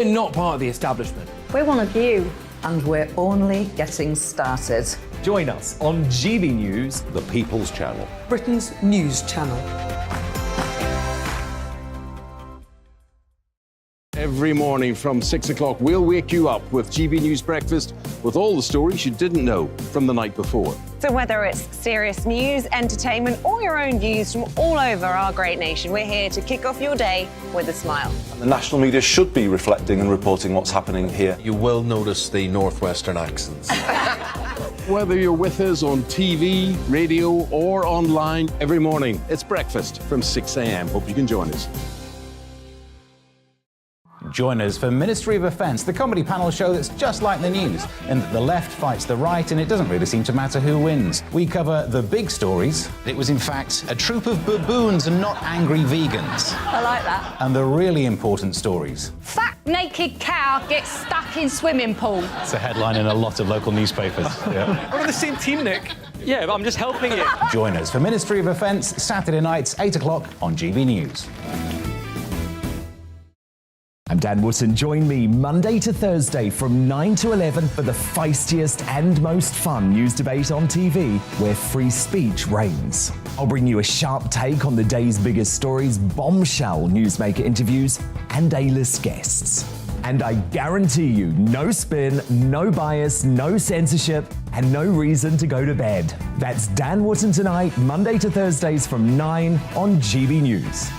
We're not part of the establishment. We're one of you, and we're only getting started. Join us on GB News, the People's Channel, Britain's news channel. Every morning from 6 o'clock, we'll wake you up with GB News Breakfast with all the stories you didn't know from the night before. So whether it's serious news, entertainment, or your own views from all over our great nation, we're here to kick off your day with a smile. The national media should be reflecting and reporting what's happening here. You will notice the northwestern accents. Whether you're with us on TV, radio, or online, every morning it's breakfast from 6 a.m. Hope you can join us. Join us for Ministry of Offence, the comedy panel show that's just like the news, in that the left fights the right and it doesn't really seem to matter who wins. We cover the big stories. It was in fact a troop of baboons and not angry vegans. I like that. And the really important stories. Fat naked cow gets stuck in swimming pool. It's a headline in a lot of local newspapers. Yeah. We're on the same team, Nick. Yeah, but I'm just helping you. Join us for Ministry of Offence, Saturday nights, 8 o'clock on GB News. I'm Dan Wootton. Join me Monday to Thursday from 9 to 11 for the feistiest and most fun news debate on TV, where free speech reigns. I'll bring you a sharp take on the day's biggest stories, bombshell newsmaker interviews, and A-list guests. And I guarantee you, no spin, no bias, no censorship, and no reason to go to bed. That's Dan Wootton tonight, Monday to Thursdays from 9 on GB News.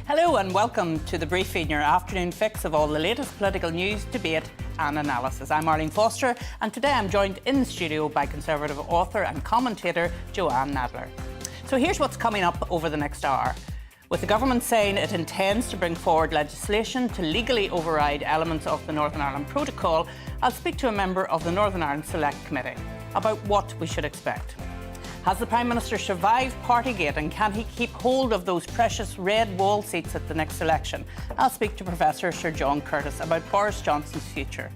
Hello and welcome to The Briefing, your afternoon fix of all the latest political news, debate and analysis. I'm Arlene Foster, and today I'm joined in the studio by Conservative author and commentator Joanne Nadler. So here's what's coming up over the next hour. With the government saying it intends to bring forward legislation to legally override elements of the Northern Ireland Protocol, I'll speak to a member of the Northern Ireland Select Committee about what we should expect. Has the Prime Minister survived Partygate, and can he keep hold of those precious red wall seats at the next election? I'll speak to Professor Sir John Curtis about Boris Johnson's future.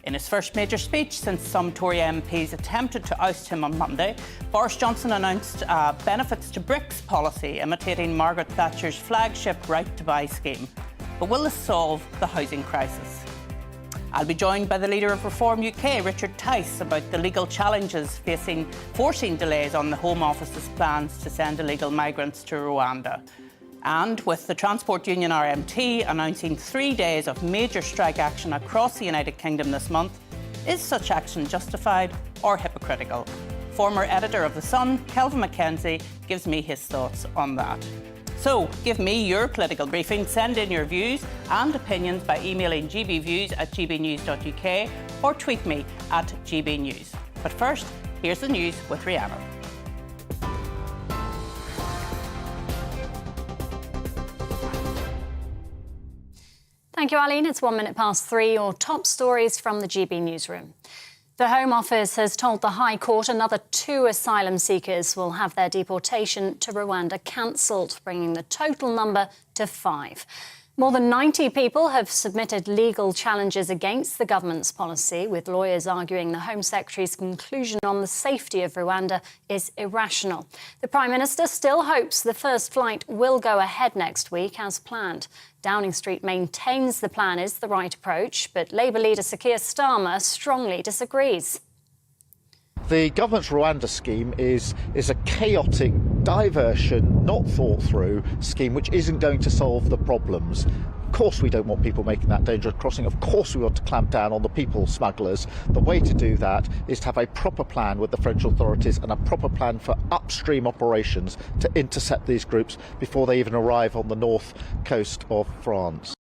In his first major speech since some Tory MPs attempted to oust him on Monday, Boris Johnson announced benefits to BRICS policy, imitating Margaret Thatcher's flagship Right to Buy scheme. But will this solve the housing crisis? I'll be joined by the leader of Reform UK, Richard Tice, about the legal challenges forcing delays on the Home Office's plans to send illegal migrants to Rwanda. And with the Transport Union RMT announcing 3 days of major strike action across the United Kingdom this month, is such action justified or hypocritical? Former editor of The Sun, Kelvin Mackenzie, gives me his thoughts on that. So, give me your political briefing. Send in your views and opinions by emailing gbviews@gbnews.uk or tweet me at gbnews. But first, here's the news with Rihanna. Thank you, Arlene. It's 1 minute past 3. Your top stories from the GB newsroom. The Home Office has told the High Court another 2 asylum seekers will have their deportation to Rwanda cancelled, bringing the total number to 5. More than 90 people have submitted legal challenges against the government's policy, with lawyers arguing the Home Secretary's conclusion on the safety of Rwanda is irrational. The Prime Minister still hopes the first flight will go ahead next week as planned. Downing Street maintains the plan is the right approach, but Labour leader Sir Keir Starmer strongly disagrees. The government's Rwanda scheme is a chaotic diversion, not thought through scheme which isn't going to solve the problems. Of course we don't want people making that dangerous crossing. Of course we want to clamp down on the people smugglers. The way to do that is to have a proper plan with the French authorities and a proper plan for upstream operations to intercept these groups before they even arrive on the north coast of France.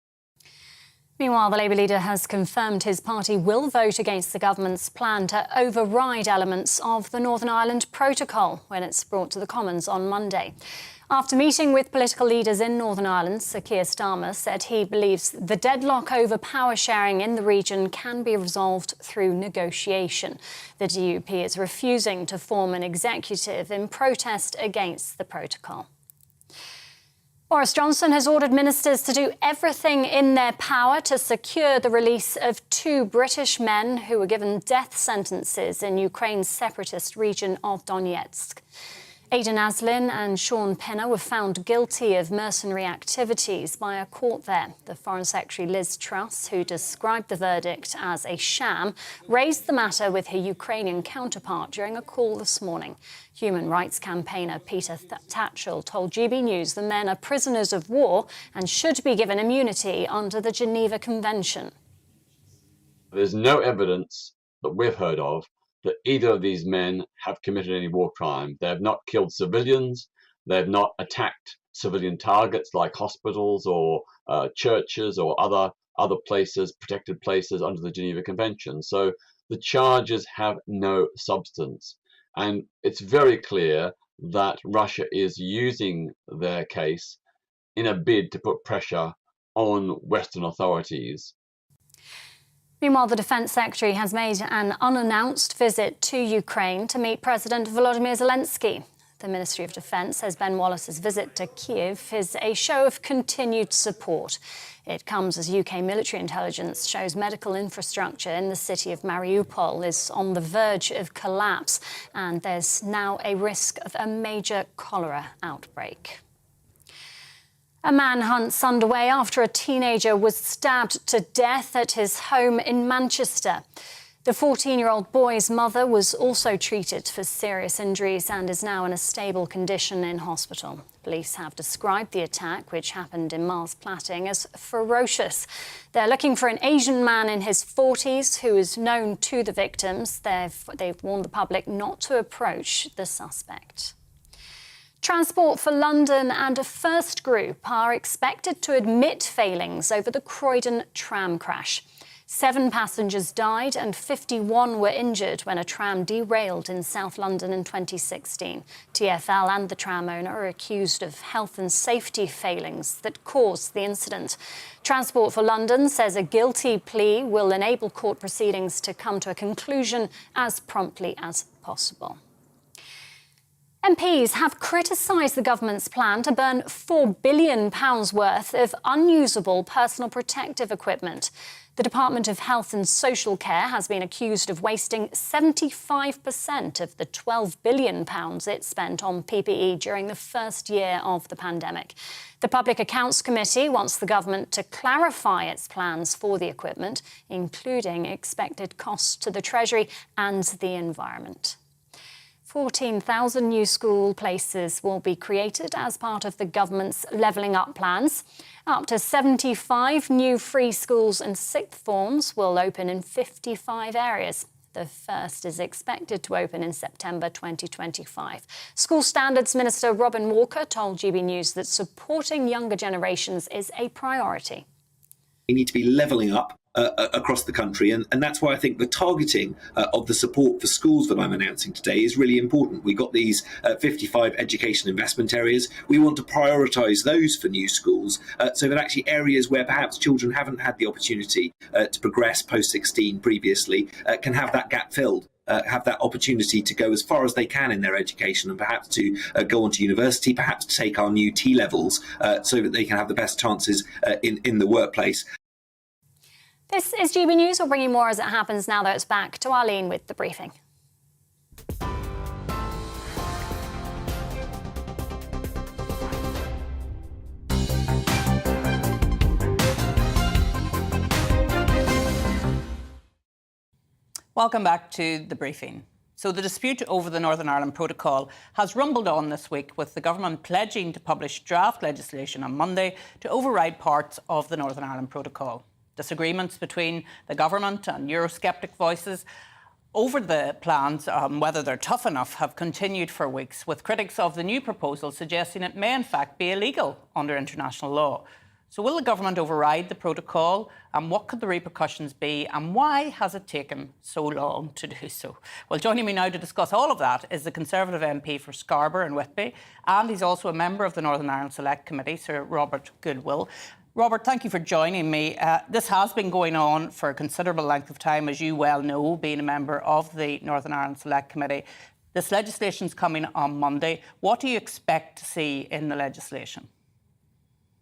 Meanwhile, the Labour leader has confirmed his party will vote against the government's plan to override elements of the Northern Ireland Protocol when it's brought to the Commons on Monday. After meeting with political leaders in Northern Ireland, Sir Keir Starmer said he believes the deadlock over power sharing in the region can be resolved through negotiation. The DUP is refusing to form an executive in protest against the protocol. Boris Johnson has ordered ministers to do everything in their power to secure the release of 2 British men who were given death sentences in Ukraine's separatist region of Donetsk. Aidan Aslin and Sean Pinner were found guilty of mercenary activities by a court there. The Foreign Secretary Liz Truss, who described the verdict as a sham, raised the matter with her Ukrainian counterpart during a call this morning. Human rights campaigner Peter Tatchell told GB News the men are prisoners of war and should be given immunity under the Geneva Convention. There's no evidence that we've heard of that either of these men have committed any war crime. They have not killed civilians. They have not attacked civilian targets like hospitals or churches or other places, protected places under the Geneva Convention. So the charges have no substance. And it's very clear that Russia is using their case in a bid to put pressure on Western authorities. Meanwhile, the Defence Secretary has made an unannounced visit to Ukraine to meet President Volodymyr Zelensky. The Ministry of Defence says Ben Wallace's visit to Kyiv is a show of continued support. It comes as UK military intelligence shows medical infrastructure in the city of Mariupol is on the verge of collapse, and there's now a risk of a major cholera outbreak. A manhunt's underway after a teenager was stabbed to death at his home in Manchester. The 14-year-old boy's mother was also treated for serious injuries and is now in a stable condition in hospital. Police have described the attack, which happened in Mars Platting, as ferocious. They're looking for an Asian man in his 40s who is known to the victims. They've warned the public not to approach the suspect. Transport for London and a First Group are expected to admit failings over the Croydon tram crash. 7 passengers died and 51 were injured when a tram derailed in South London in 2016. TfL and the tram owner are accused of health and safety failings that caused the incident. Transport for London says a guilty plea will enable court proceedings to come to a conclusion as promptly as possible. MPs have criticised the government's plan to burn £4 billion worth of unusable personal protective equipment. The Department of Health and Social Care has been accused of wasting 75% of the £12 billion it spent on PPE during the first year of the pandemic. The Public Accounts Committee wants the government to clarify its plans for the equipment, including expected costs to the Treasury and the environment. 14,000 new school places will be created as part of the government's levelling up plans. Up to 75 new free schools and sixth forms will open in 55 areas. The first is expected to open in September 2025. School Standards Minister Robin Walker told GB News that supporting younger generations is a priority. We need to be levelling up across the country, and that's why I think the targeting of the support for schools that I'm announcing today is really important. We've got these 55 education investment areas. We want to prioritise those for new schools, so that actually areas where perhaps children haven't had the opportunity to progress post-16 previously can have that gap filled. Have that opportunity to go as far as they can in their education and perhaps to go on to university, perhaps to take our new T-levels so that they can have the best chances in the workplace. This is GB News. We'll bring you more as it happens now that it's back to Arlene with the briefing. Welcome back to the briefing. So the dispute over the Northern Ireland Protocol has rumbled on this week, with the government pledging to publish draft legislation on Monday to override parts of the Northern Ireland Protocol. Disagreements between the government and Eurosceptic voices over the plans, whether they're tough enough, have continued for weeks, with critics of the new proposal suggesting it may in fact be illegal under international law. So will the government override the protocol, and what could the repercussions be, and why has it taken so long to do so? Well, joining me now to discuss all of that is the Conservative MP for Scarborough and Whitby, and he's also a member of the Northern Ireland Select Committee, Sir Robert Goodwill. Robert, thank you for joining me. This has been going on for a considerable length of time, as you well know, being a member of the Northern Ireland Select Committee. This legislation's coming on Monday. What do you expect to see in the legislation?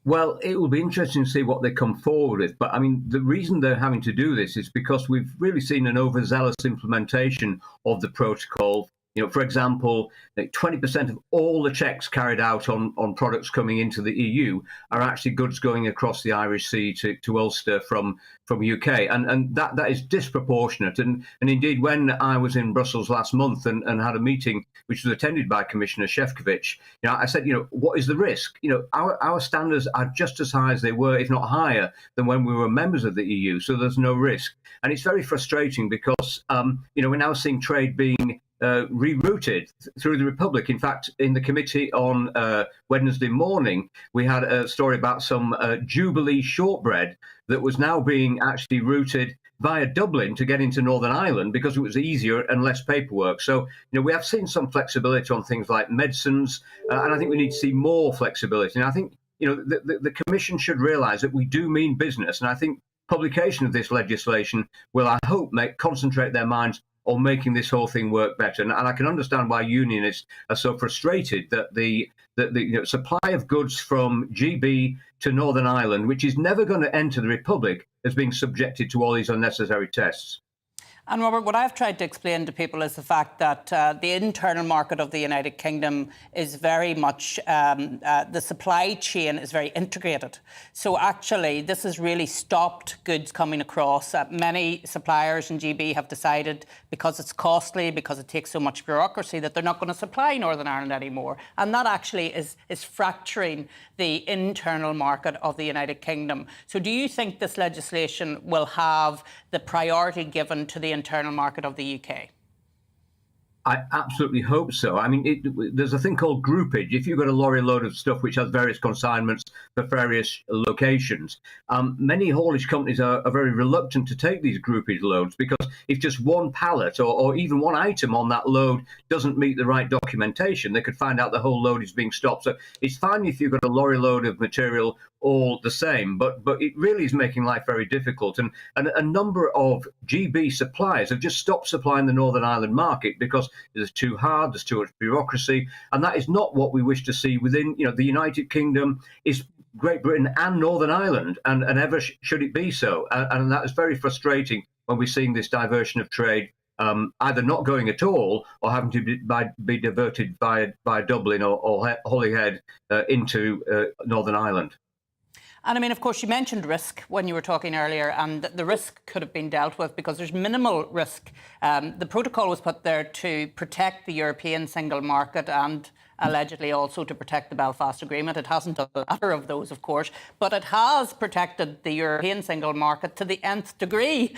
Well, it will be interesting to see what they come forward with. But I mean, the reason they're having to do this is because we've really seen an overzealous implementation of the protocol. For example, 20% of all the checks carried out on products coming into the EU are actually goods going across the Irish Sea to Ulster from UK, and that is disproportionate. And indeed, when I was in Brussels last month and had a meeting which was attended by Commissioner Šefčovič, I said, what is the risk? Our standards are just as high as they were, if not higher, than when we were members of the EU. So there's no risk, and it's very frustrating because we're now seeing trade being rerouted through the Republic. In fact, in the committee on Wednesday morning, we had a story about some Jubilee shortbread that was now being actually routed via Dublin to get into Northern Ireland because it was easier and less paperwork. So, we have seen some flexibility on things like medicines, and I think we need to see more flexibility. And I think, the Commission should realise that we do mean business, and I think publication of this legislation will, I hope, concentrate their minds on making this whole thing work better. And I can understand why unionists are so frustrated that the supply of goods from GB to Northern Ireland, which is never going to enter the Republic, is being subjected to all these unnecessary tests. And Robert, what I've tried to explain to people is the fact that the internal market of the United Kingdom is very much, the supply chain is very integrated. So actually, this has really stopped goods coming across. Many suppliers in GB have decided, because it's costly, because it takes so much bureaucracy, that they're not going to supply Northern Ireland anymore. And that actually is fracturing the internal market of the United Kingdom. So do you think this legislation will have the priority given to the internal market of the UK? I absolutely hope so. I mean, there's a thing called groupage. If you've got a lorry load of stuff which has various consignments for various locations, many haulage companies are very reluctant to take these groupage loads because if just one pallet or even one item on that load doesn't meet the right documentation, they could find out the whole load is being stopped. So it's fine if you've got a lorry load of material all the same, but it really is making life very difficult. And a number of GB suppliers have just stopped supplying the Northern Ireland market because it's too hard, there's too much bureaucracy, and that is not what we wish to see within, the United Kingdom is Great Britain and Northern Ireland, and ever should it be so. And that is very frustrating when we're seeing this diversion of trade either not going at all or having to be diverted by Dublin or Holyhead into Northern Ireland. And I mean, of course, you mentioned risk when you were talking earlier, and the risk could have been dealt with because there's minimal risk. The protocol was put there to protect the European single market and allegedly also to protect the Belfast Agreement. It hasn't done the latter of those, of course, but it has protected the European single market to the nth degree.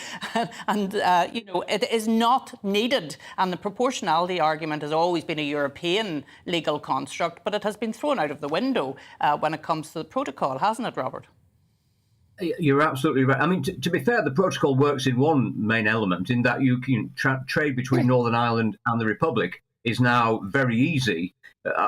And, it is not needed. And the proportionality argument has always been a European legal construct, but it has been thrown out of the window when it comes to the protocol, hasn't it, Robert? You're absolutely right. I mean, to be fair, the protocol works in one main element in that you can trade between Northern Ireland and the Republic is now very easy,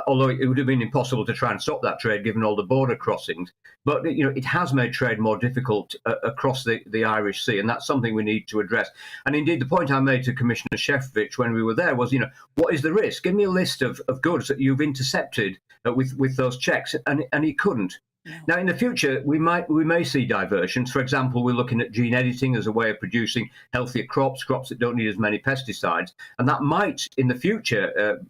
although it would have been impossible to try and stop that trade given all the border crossings. But, it has made trade more difficult across the Irish Sea, and that's something we need to address. And indeed, the point I made to Commissioner Šefčovič when we were there was, what is the risk? Give me a list of goods that you've intercepted with those checks, and he couldn't. Now, in the future, we may see diversions. For example, we're looking at gene editing as a way of producing healthier crops that don't need as many pesticides, and that might, in the future,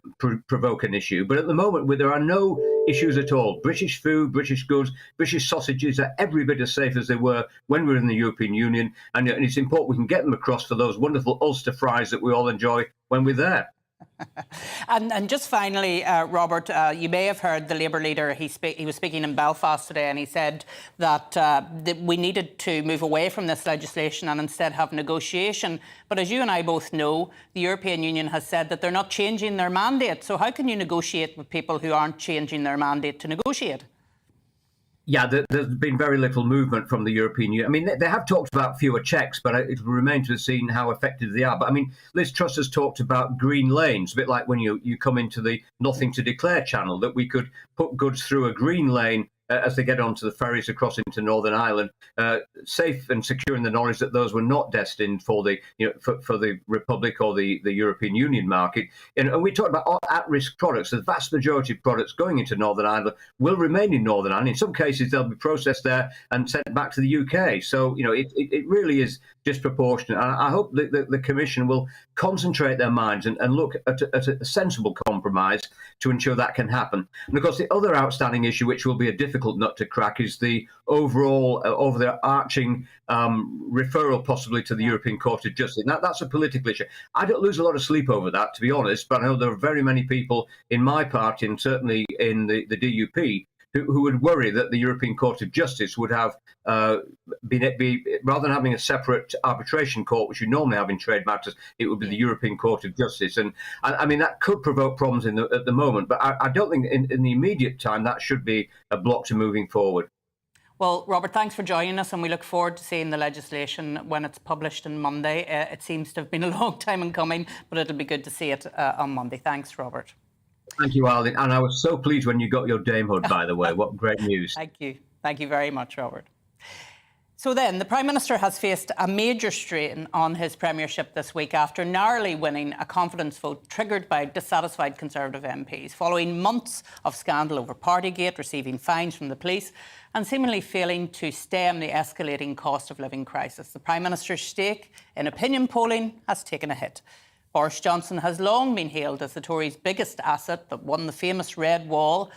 provoke an issue. But at the moment, there are no issues at all. British food, British goods, British sausages are every bit as safe as they were when we were in the European Union, and it's important we can get them across for those wonderful Ulster fries that we all enjoy when we're there. And just finally, Robert, you may have heard the Labour leader, he was speaking in Belfast today, and he said that we needed to move away from this legislation and instead have negotiation. But as you and I both know, the European Union has said that they're not changing their mandate. So how can you negotiate with people who aren't changing their mandate to negotiate? Yeah, there's been very little movement from the European Union. I mean, they have talked about fewer checks, but it will remain to be seen how effective they are. But I mean, Liz Truss has talked about green lanes, a bit like when you come into the Nothing to Declare channel, that we could put goods through a green lane as they get onto the ferries across into Northern Ireland, safe and secure in the knowledge that those were not destined for the for the Republic or the European Union market. And we talked about at-risk products. The vast majority of products going into Northern Ireland will remain in Northern Ireland. In some cases, they'll be processed there and sent back to the UK. So it really is disproportionate. And I hope that the Commission will concentrate their minds and look at a sensible compromise to ensure that can happen. And of course, the other outstanding issue, which will be a difficult nut to crack, is the overall overarching referral possibly to the European Court of Justice. Now, that's a political issue. I don't lose a lot of sleep over that, to be honest, but I know there are very many people in my party and certainly in the DUP who would worry that the European Court of Justice would have be rather than having a separate arbitration court, which you normally have in trade matters, it would be the European Court of Justice. And I mean, that could provoke problems at the moment, but I don't think in the immediate time that should be a block to moving forward. Well, Robert, thanks for joining us, and we look forward to seeing the legislation when it's published on Monday. It seems to have been a long time in coming, but it'll be good to see it on Monday. Thanks, Robert. Thank you, Arlene. And I was so pleased when you got your damehood, by the way. What great news. Thank you. Thank you very much, Robert. So then, the Prime Minister has faced a major strain on his premiership this week after narrowly winning a confidence vote triggered by dissatisfied Conservative MPs, following months of scandal over Partygate, receiving fines from the police and seemingly failing to stem the escalating cost of living crisis. The Prime Minister's stake in opinion polling has taken a hit. Boris Johnson has long been hailed as the Tories' biggest asset that won the famous Red Wall.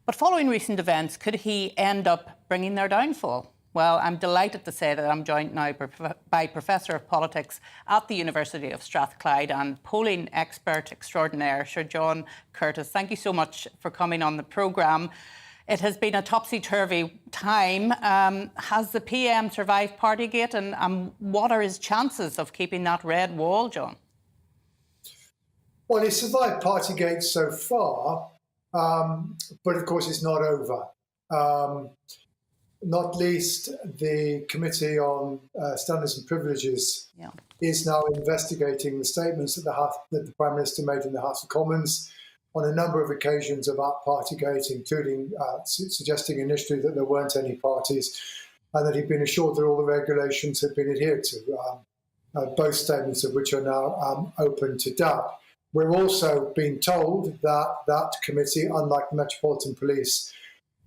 But following recent events, could he end up bringing their downfall? Well, I'm delighted to say that I'm joined now by Professor of Politics at the University of Strathclyde and polling expert extraordinaire, Sir John Curtis. Thank you so much for coming on the programme. It has been a topsy-turvy time. Has the PM survived Partygate, and what are his chances of keeping that red wall, John? Well, he survived Partygate so far, but of course it's not over. Not least, the Committee on Standards and Privileges is now investigating the statements that the Prime Minister made in the House of Commons on a number of occasions about Partygate, including suggesting initially that there weren't any parties and that he'd been assured that all the regulations had been adhered to, both statements of which are now open to doubt. We're also being told that that committee, unlike the Metropolitan Police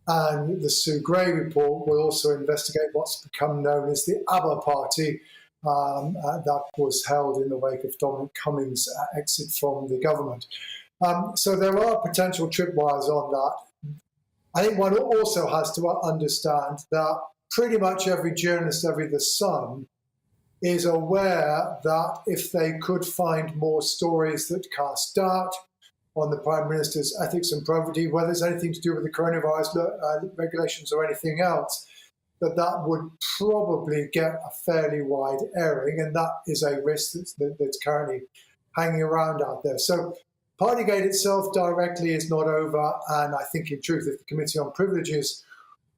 and the Sue Gray report, will also investigate what's become known as the ABBA party that was held in the wake of Dominic Cummings' exit from the government. So there are potential tripwires on that. I think one also has to understand that pretty much every journalist, The Sun, is aware that if they could find more stories that cast doubt on the Prime Minister's ethics and probity, whether it's anything to do with the coronavirus regulations or anything else, that would probably get a fairly wide airing, and that is a risk that's currently hanging around out there. So Partygate itself directly is not over, and I think in truth, if the Committee on Privileges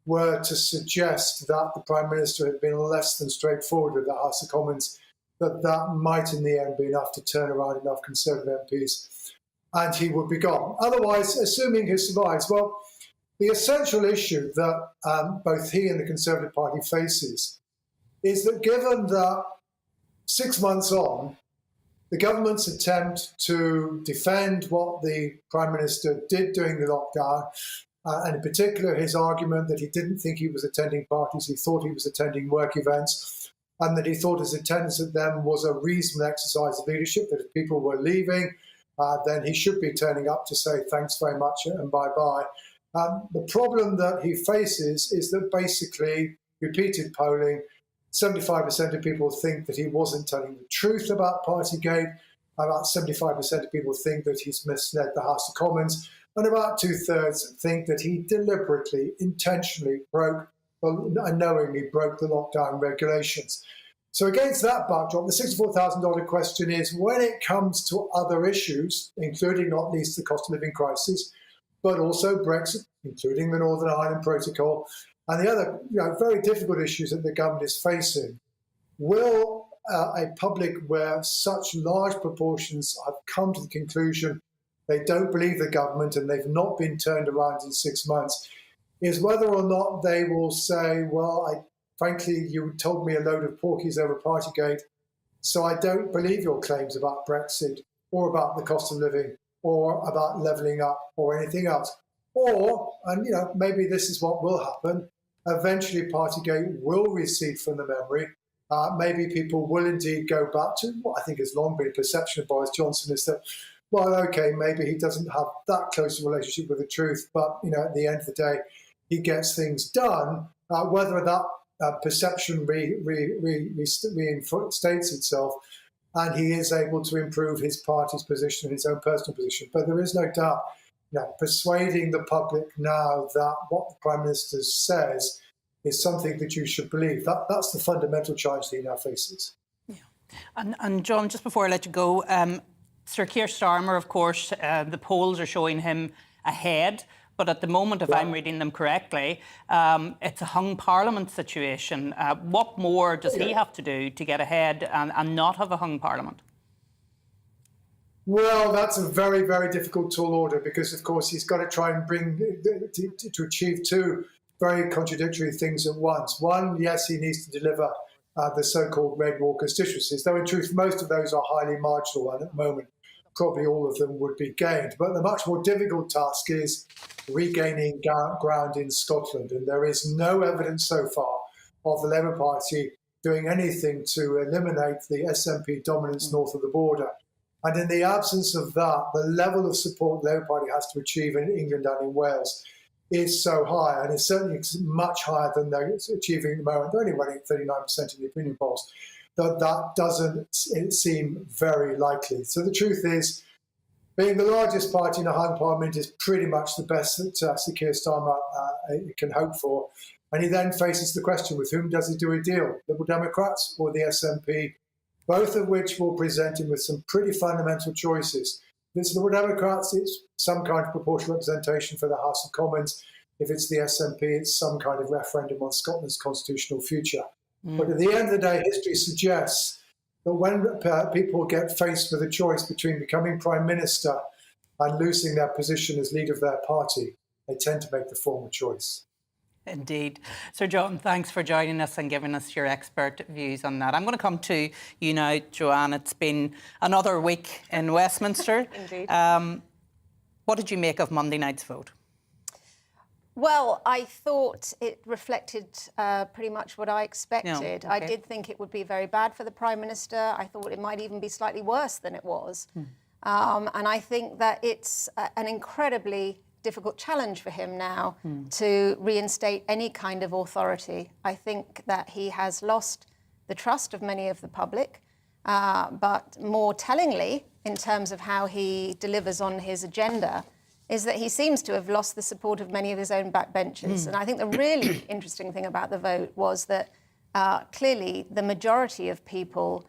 were to suggest that the Prime Minister had been less than straightforward with the House of Commons, that might in the end be enough to turn around enough Conservative MPs and he would be gone. Otherwise, assuming he survives, well, the essential issue that both he and the Conservative Party faces is that given that 6 months on, the government's attempt to defend what the Prime Minister did during the lockdown, and in particular his argument that he didn't think he was attending parties, he thought he was attending work events, and that he thought his attendance at them was a reasonable exercise of leadership, that if people were leaving, then he should be turning up to say thanks very much and bye-bye. The problem that he faces is that basically, repeated polling, 75% of people think that he wasn't telling the truth about Partygate, about 75% of people think that he's misled the House of Commons, and about 2/3 think that he deliberately, intentionally unknowingly broke the lockdown regulations. So against that backdrop, the $64,000 question is, when it comes to other issues, including not least the cost of living crisis, but also Brexit, including the Northern Ireland Protocol, and the other very difficult issues that the government is facing, will a public where such large proportions have come to the conclusion they don't believe the government and they've not been turned around in 6 months, is whether or not they will say, well, frankly, you told me a load of porkies over Partygate, so I don't believe your claims about Brexit or about the cost of living or about levelling up or anything else. Or, and maybe this is what will happen, eventually Partygate will recede from the memory. Maybe people will indeed go back to what I think has long been a perception of Boris Johnson, is that, well, okay, maybe he doesn't have that close a relationship with the truth, but, at the end of the day, he gets things done. Whether that perception reinstates itself and he is able to improve his party's position and his own personal position. But there is no doubt, persuading the public now that what the Prime Minister says is something that you should believe. That's the fundamental challenge that he now faces. Yeah. And John, just before I let you go, Sir Keir Starmer, of course, the polls are showing him ahead. But at the moment, if I'm reading them correctly, it's a hung Parliament situation. What more does he have to do to get ahead and not have a hung Parliament? Well, that's a very, very difficult tall order because, of course, he's got to try and bring to achieve two very contradictory things at once. One, yes, he needs to deliver the so-called Red Wall constituencies, though in truth, most of those are highly marginal, and at the moment, probably all of them would be gained. But the much more difficult task is regaining ground in Scotland. And there is no evidence so far of the Labour Party doing anything to eliminate the SNP dominance north of the border. And in the absence of that, the level of support the Labour Party has to achieve in England and in Wales is so high, and it's certainly much higher than they're achieving at the moment. They're only running at 39% in the opinion polls. That doesn't seem very likely. So the truth is, being the largest party in a hung parliament is pretty much the best that Sir Keir Starmer can hope for. And he then faces the question, with whom does he do a deal? Liberal Democrats or the SNP? Both of which will present him with some pretty fundamental choices. If it's Liberal Democrats, it's some kind of proportional representation for the House of Commons. If it's the SNP, it's some kind of referendum on Scotland's constitutional future. But at the end of the day, history suggests that when people get faced with a choice between becoming Prime Minister and losing their position as leader of their party, they tend to make the former choice. Indeed. Sir John, thanks for joining us and giving us your expert views on that. I'm going to come to you now, Joanne. It's been another week in Westminster. Indeed. What did you make of Monday night's vote? Well, I thought it reflected pretty much what I expected. No, okay. I did think it would be very bad for the Prime Minister. I thought it might even be slightly worse than it was. And I think that it's an incredibly difficult challenge for him now to reinstate any kind of authority. I think that he has lost the trust of many of the public, but more tellingly, in terms of how he delivers on his agenda, is that he seems to have lost the support of many of his own backbenchers. And I think the really interesting thing about the vote was that clearly the majority of people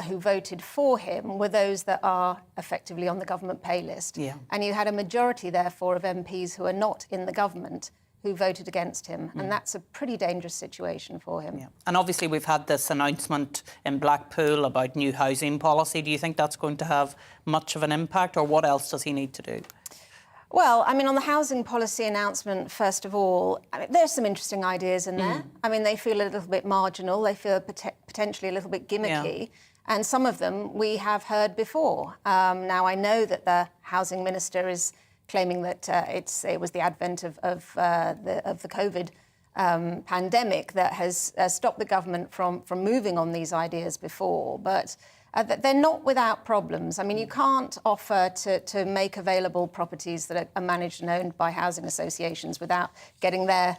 who voted for him were those that are effectively on the government pay list. Yeah. And you had a majority, therefore, of MPs who are not in the government who voted against him. And that's a pretty dangerous situation for him. Yeah. And obviously we've had this announcement in Blackpool about new housing policy. Do you think that's going to have much of an impact, or what else does he need to do? Well, I mean, on the housing policy announcement, first of all, there's some interesting ideas in there. I mean, they feel a little bit marginal. They feel potentially a little bit gimmicky. Yeah. And some of them we have heard before. Now, I know that the housing minister is claiming that it was the advent of the COVID pandemic that has stopped the government from moving on these ideas before. But they're not without problems. I mean, you can't offer to make available properties that are managed and owned by housing associations without getting their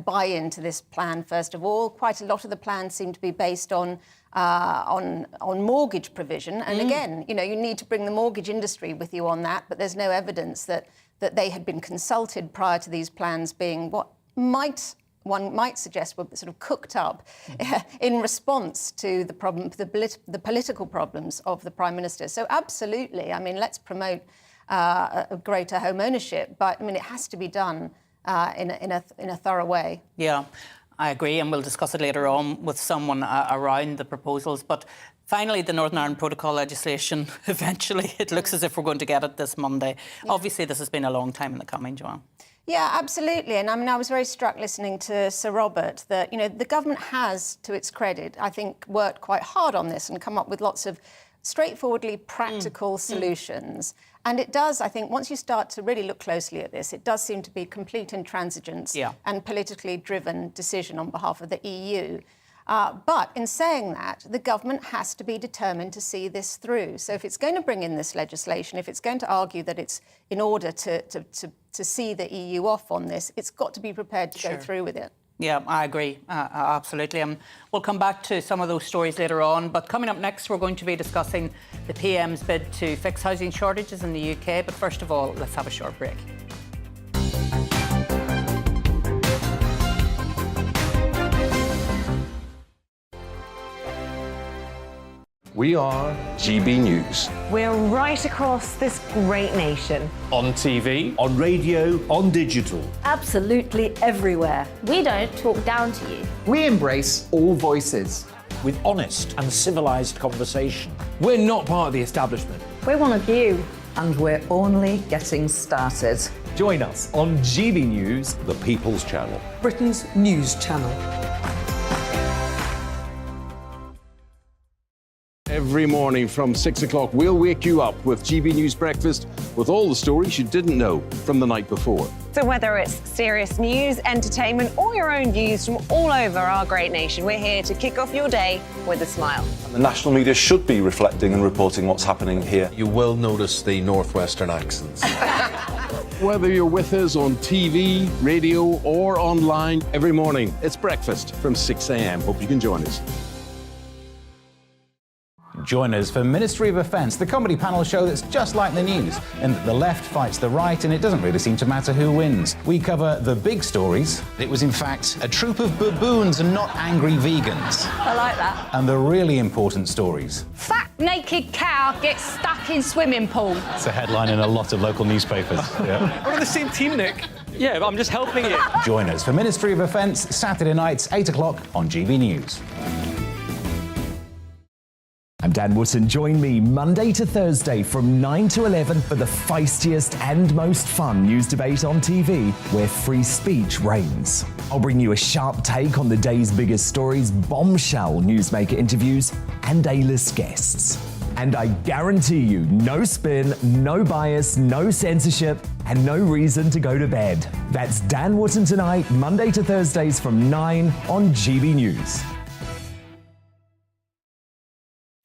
buy-in to this plan, first of all. Quite a lot of the plans seem to be based on mortgage provision. And again, you need to bring the mortgage industry with you on that, but there's no evidence that they had been consulted prior to these plans being what one might suggest were sort of cooked up in response to the the political problems of the Prime Minister. So absolutely, I mean, let's promote a greater home ownership, but I mean, it has to be done in a thorough way. Yeah, I agree, and we'll discuss it later on with someone around the proposals. But finally, the Northern Ireland Protocol legislation, eventually, it looks as if we're going to get it this Monday. Yeah. Obviously, this has been a long time in the coming, Joanne. Yeah, absolutely. And I mean, I was very struck listening to Sir Robert that, you know, the government has, to its credit, I think, worked quite hard on this and come up with lots of straightforwardly practical solutions. And it does, I think, once you start to really look closely at this, it does seem to be complete intransigence and politically driven decision on behalf of the EU. But in saying that, the government has to be determined to see this through. So if it's going to bring in this legislation, if it's going to argue that it's in order to see the EU off on this, it's got to be prepared to go through with it. Yeah, I agree, absolutely. We'll come back to some of those stories later on. But coming up next, we're going to be discussing the PM's bid to fix housing shortages in the UK. But first of all, let's have a short break. We are GB News. We're right across this great nation. On TV, On radio, on digital. Absolutely everywhere. We don't talk down to you. We embrace all voices. With honest and civilised conversation. We're not part of the establishment. We're one of you. And we're only getting started. join us on GB News, the People's Channel. Britain's news channel. Every morning from 6 o'clock, we'll wake you up with GB News Breakfast with all the stories you didn't know from the night before. So whether it's serious news, entertainment, or your own views from all over our great nation, we're here to kick off your day with a smile. The national media should be reflecting and reporting what's happening here. You will notice the northwestern accents. Whether you're with us on TV, radio, or online, every morning, it's breakfast from 6 a.m. Hope you can join us. Join us for Ministry of Offence, the comedy panel show that's just like the news, in that the left fights the right and it doesn't really seem to matter who wins. We cover the big stories. It was in fact a troop of baboons and not angry vegans. I like that. And the really important stories. Fat naked cow gets stuck in swimming pool. It's a headline in a lot of local newspapers. Yeah. We're on the same team, Nick. Yeah, but I'm just helping you. Join us for Ministry of Offence, Saturday nights, 8 o'clock on GB News. I'm Dan Wootton. Join me Monday to Thursday from 9 to 11 for the feistiest and most fun news debate on TV, where free speech reigns. I'll bring you a sharp take on the day's biggest stories, bombshell newsmaker interviews, and A-list guests. And I guarantee you, no spin, no bias, no censorship, and no reason to go to bed. That's Dan Wootton tonight, Monday to Thursdays from 9 on GB News.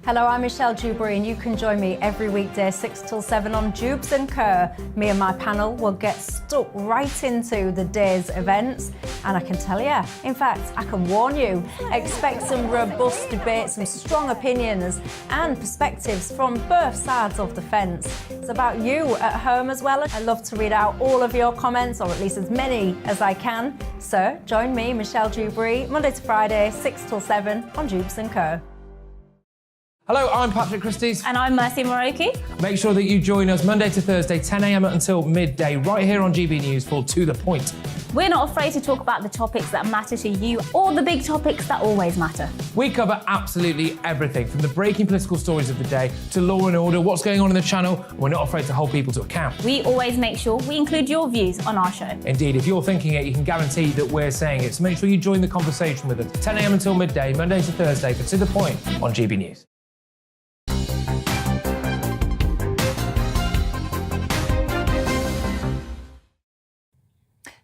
Hello, I'm Michelle Dewberry and you can join me every weekday 6 till 7 on Jubes and Kerr. Me and my panel will get stuck right into the day's events, and I can tell you, in fact, I can warn you, expect some robust debates, some strong opinions and perspectives from both sides of the fence. It's about you at home as well. I love to read out all of your comments, or at least as many as I can. So join me, Michelle Dewberry, Monday to Friday, 6 till 7 on Jubes and Kerr. Hello, I'm Patrick Christie's. And I'm Mercy Moroki. Make sure that you join us Monday to Thursday, 10 a.m. until midday, right here on GB News for To The Point. We're not afraid to talk about the topics that matter to you, or the big topics that always matter. We cover absolutely everything, from the breaking political stories of the day to law and order, what's going on in the channel. We're not afraid to hold people to account. We always make sure we include your views on our show. Indeed, if you're thinking it, you can guarantee that we're saying it. So make sure you join the conversation with us, 10 a.m. until midday, Monday to Thursday, for To The Point on GB News.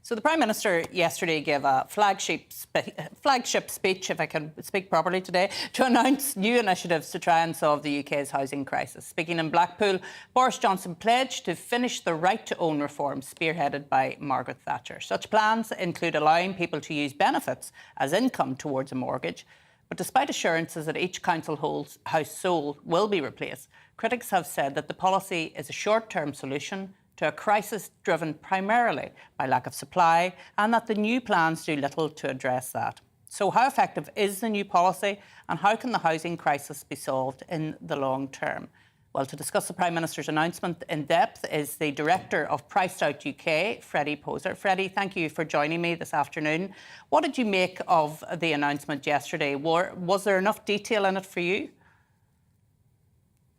So the Prime Minister yesterday gave a flagship speech, if I can speak properly today, to announce new initiatives to try and solve the UK's housing crisis. Speaking in Blackpool, Boris Johnson pledged to finish the right-to-own reform spearheaded by Margaret Thatcher. Such plans include allowing people to use benefits as income towards a mortgage. But despite assurances that each council household will be replaced, critics have said that the policy is a short-term solution to a crisis driven primarily by lack of supply, and that the new plans do little to address that. So how effective is the new policy, and how can the housing crisis be solved in the long term? Well, to discuss the Prime Minister's announcement in depth is the Director of Priced Out UK, Freddie Poser. Freddie, thank you for joining me this afternoon. What did you make of the announcement yesterday? Was there enough detail in it for you?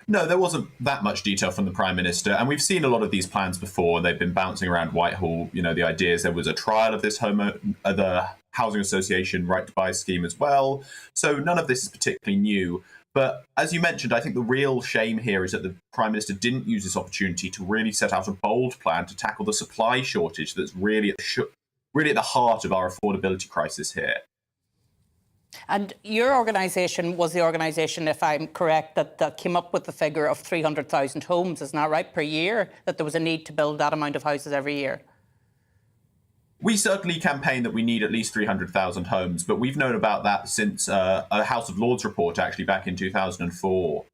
No, there wasn't that much detail from the Prime Minister, and we've seen a lot of these plans before. They've been bouncing around Whitehall. You know, the ideas, there was a trial of this the Housing Association Right to Buy scheme as well. So none of this is particularly new. But as you mentioned, I think the real shame here is that the Prime Minister didn't use this opportunity to really set out a bold plan to tackle the supply shortage that's really at the heart of our affordability crisis here. And your organisation was the organisation, if I'm correct, that came up with the figure of 300,000 homes, isn't that right, per year, that there was a need to build that amount of houses every year? We certainly campaign that we need at least 300,000 homes, but we've known about that since a House of Lords report, actually back in 2004,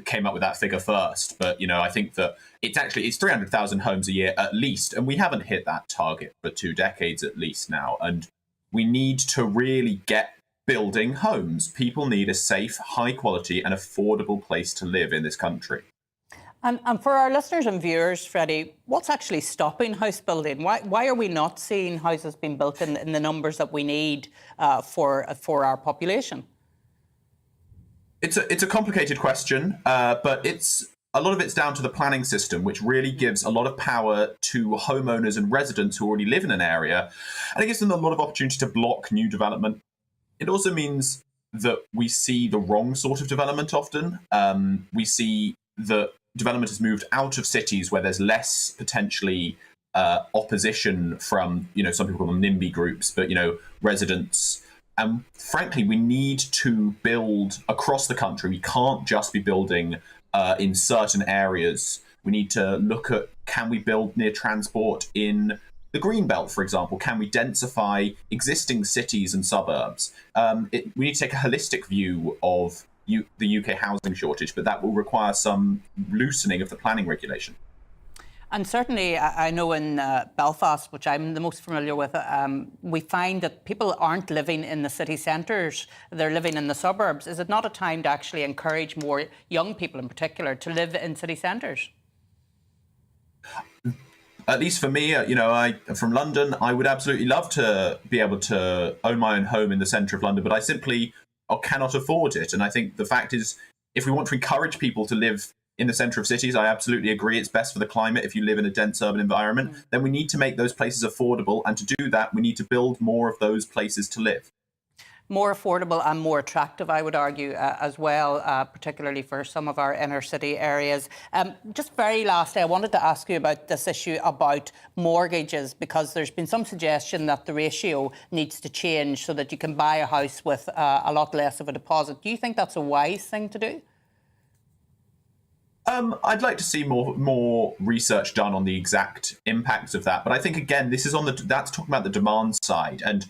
came up with that figure first. But, you know, I think that it's 300,000 homes a year at least, and we haven't hit that target for 2 decades at least now. And we need to really get building homes. People need a safe, high quality and affordable place to live in this country. And for our listeners and viewers, Freddie, what's actually stopping house building? Why are we not seeing houses being built in the numbers that we need for our population? It's a complicated question, but a lot of it's down to the planning system, which really gives a lot of power to homeowners and residents who already live in an area, and it gives them a lot of opportunity to block new development. It also means that we see the wrong sort of development often. We see that development has moved out of cities where there's less potentially opposition from, you know, some people call them NIMBY groups, but, you know, residents. And frankly, we need to build across the country. We can't just be building in certain areas. We need to look at, can we build near transport in the Greenbelt, for example? Can we densify existing cities and suburbs? We need to take a holistic view of the UK housing shortage, but that will require some loosening of the planning regulation. And certainly, I know in Belfast, which I'm the most familiar with, we find that people aren't living in the city centres, they're living in the suburbs. Is it not a time to actually encourage more young people in particular to live in city centres? At least for me, you know, from London, I would absolutely love to be able to own my own home in the centre of London, but I simply cannot afford it. And I think the fact is, if we want to encourage people to live in the centre of cities, I absolutely agree it's best for the climate if you live in a dense urban environment, then we need to make those places affordable. And to do that, we need to build more of those places to live. More affordable and more attractive, I would argue, as well, particularly for some of our inner city areas. Just very lastly, I wanted to ask you about this issue about mortgages, because there's been some suggestion that the ratio needs to change so that you can buy a house with a lot less of a deposit. Do you think that's a wise thing to do? I'd like to see more research done on the exact impacts of that. But I think, again, this is that's talking about the demand side, and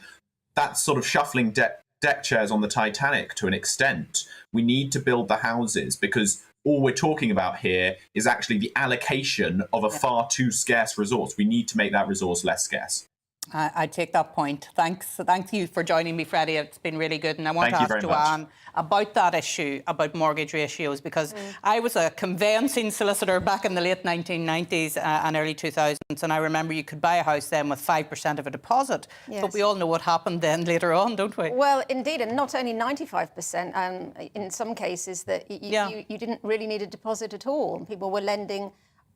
that's sort of shuffling deck chairs on the Titanic to an extent. We need to build the houses, because all we're talking about here is actually the allocation of a far too scarce resource. We need to make that resource less scarce. I take that point. Thanks. Thank you for joining me, Freddie. It's been really good. And I want to ask Joanne about that issue, about mortgage ratios, because I was a conveyancing solicitor back in the late 1990s and early 2000s. And I remember you could buy a house then with 5% of a deposit. Yes. But we all know what happened then later on, don't we? Well, indeed. And not only 95%, in some cases that you didn't really need a deposit at all. People were lending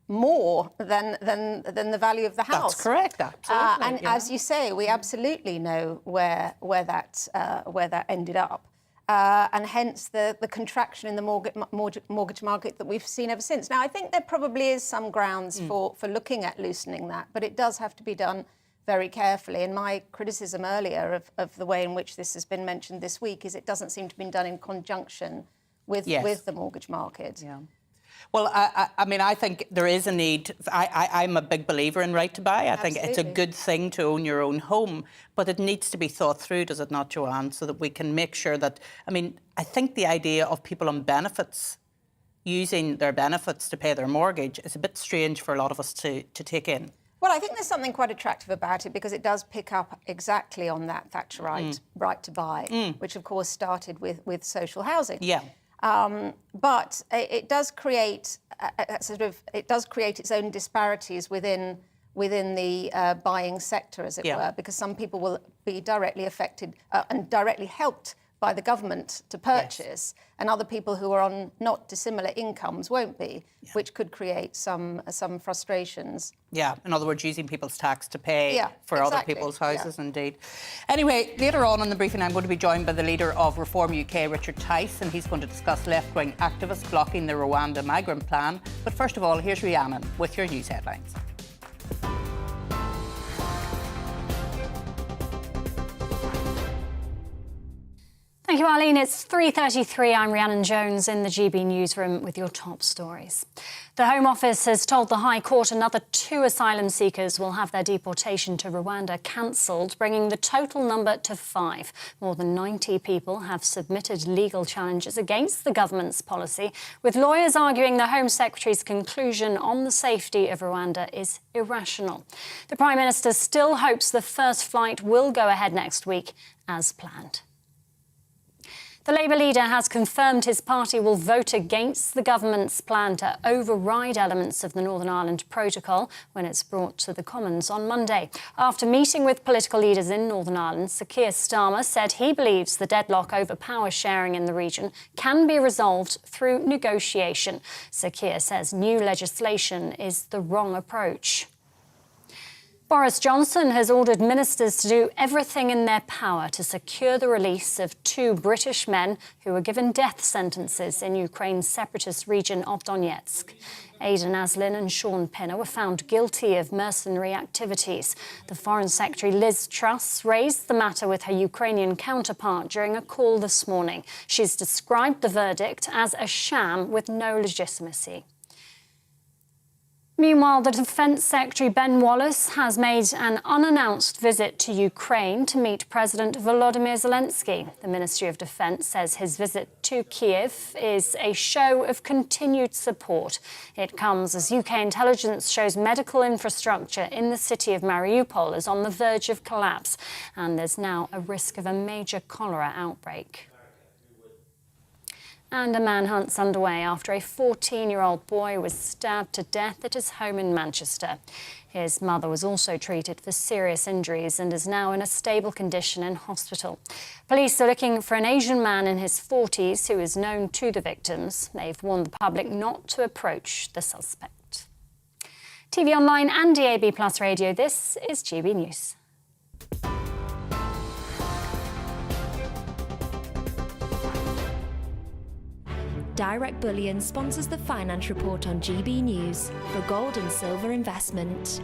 more than the value of the house. That's correct, absolutely. And as you say, we absolutely know where that ended up, and hence the contraction in the mortgage market that we've seen ever since. Now, I think there probably is some grounds for looking at loosening that, but it does have to be done very carefully. And my criticism earlier of the way in which this has been mentioned this week is it doesn't seem to have been done in conjunction with the mortgage market. Yeah. Well, I mean, I think there is a need. I'm a big believer in right to buy. I think it's a good thing to own your own home, but it needs to be thought through, does it not, Joanne, so that we can make sure that, I mean, I think the idea of people on benefits, using their benefits to pay their mortgage, is a bit strange for a lot of us to take in. Well, I think there's something quite attractive about it, because it does pick up exactly on that Thatcherite right to buy, which, of course, started with social housing. Yeah. But it does create its own disparities within the buying sector, as it were, because some people will be directly affected and directly helped by the government to purchase, and other people who are on not dissimilar incomes won't be, which could create some frustrations. Yeah, in other words, using people's tax to pay for exactly. other people's houses, indeed. Anyway, later on in the briefing, I'm going to be joined by the leader of Reform UK, Richard Tice, and he's going to discuss left-wing activists blocking the Rwanda migrant plan. But first of all, here's Rhiannon with your news headlines. Thank you, Arlene. It's 3:33. I'm Rhiannon Jones in the GB newsroom with your top stories. The Home Office has told the High Court another 2 asylum seekers will have their deportation to Rwanda cancelled, bringing the total number to 5. More than 90 people have submitted legal challenges against the government's policy, with lawyers arguing the Home Secretary's conclusion on the safety of Rwanda is irrational. The Prime Minister still hopes the first flight will go ahead next week as planned. The Labour leader has confirmed his party will vote against the government's plan to override elements of the Northern Ireland Protocol when it's brought to the Commons on Monday. After meeting with political leaders in Northern Ireland, Sir Keir Starmer said he believes the deadlock over power sharing in the region can be resolved through negotiation. Sir Keir says new legislation is the wrong approach. Boris Johnson has ordered ministers to do everything in their power to secure the release of 2 British men who were given death sentences in Ukraine's separatist region of Donetsk. Aidan Aslin and Sean Pinner were found guilty of mercenary activities. The Foreign Secretary Liz Truss raised the matter with her Ukrainian counterpart during a call this morning. She's described the verdict as a sham with no legitimacy. Meanwhile, the Defence Secretary Ben Wallace has made an unannounced visit to Ukraine to meet President Volodymyr Zelensky. The Ministry of Defence says his visit to Kiev is a show of continued support. It comes as UK intelligence shows medical infrastructure in the city of Mariupol is on the verge of collapse, and there's now a risk of a major cholera outbreak. And a manhunt's underway after a 14-year-old boy was stabbed to death at his home in Manchester. His mother was also treated for serious injuries and is now in a stable condition in hospital. Police are looking for an Asian man in his 40s who is known to the victims. They've warned the public not to approach the suspect. TV online and DAB+ radio, this is GB News. Direct Bullion sponsors the Finance Report on GB News for gold and silver investment.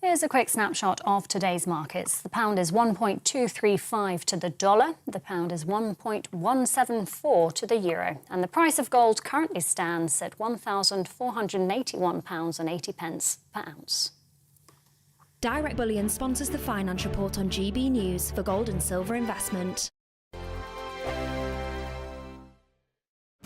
Here's a quick snapshot of today's markets. The pound is 1.235 to the dollar. The pound is 1.174 to the euro. And the price of gold currently stands at £1,481.80 per ounce. Direct Bullion sponsors the Finance Report on GB News for gold and silver investment.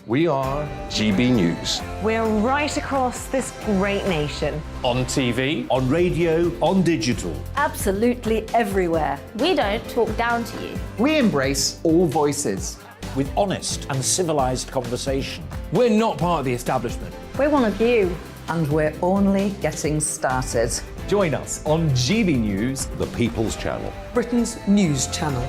We are GB News. We're right across this great nation. On TV, on radio, on digital. Absolutely everywhere. We don't talk down to you. We embrace all voices. With honest and civilised conversation. We're not part of the establishment. We're one of you. And we're only getting started. Join us on GB News, the People's Channel, Britain's news channel.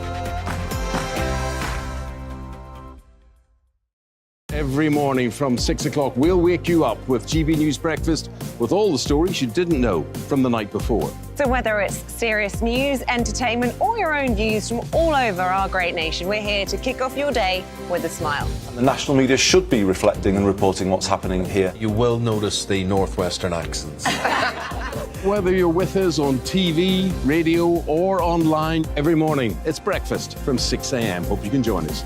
Every morning from 6 o'clock, we'll wake you up with GB News Breakfast with all the stories you didn't know from the night before. So whether it's serious news, entertainment, or your own views from all over our great nation, we're here to kick off your day with a smile. The national media should be reflecting and reporting what's happening here. You will notice the northwestern accents. Whether you're with us on TV, radio, or online, every morning, it's breakfast from 6 a.m. Hope you can join us.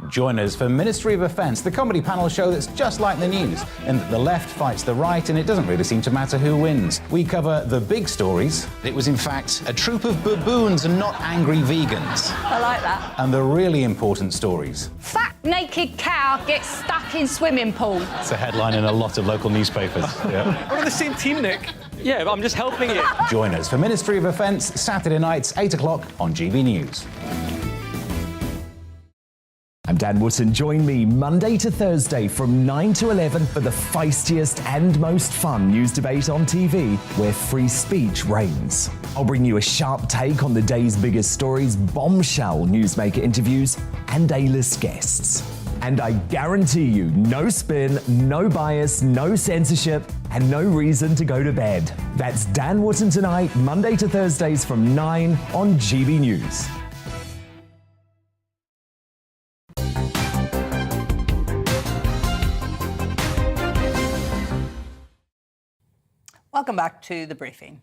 Join us for Ministry of Offence, the comedy panel show that's just like the news, in that the left fights the right and it doesn't really seem to matter who wins. We cover the big stories. It was in fact a troop of baboons and not angry vegans. I like that. And the really important stories. Fat naked cow gets stuck in swimming pool. It's a headline in a lot of local newspapers. Yeah. We're on the same team, Nick. Yeah, but I'm just helping you. Join us for Ministry of Offence, Saturday nights, 8 o'clock on GB News. I'm Dan Wootton. Join me Monday to Thursday from 9 to 11 for the feistiest and most fun news debate on TV, where free speech reigns. I'll bring you a sharp take on the day's biggest stories, bombshell newsmaker interviews, and A-list guests. And I guarantee you, no spin, no bias, no censorship, and no reason to go to bed. That's Dan Wootton Tonight, Monday to Thursdays from 9 on GB News. Welcome back to the briefing.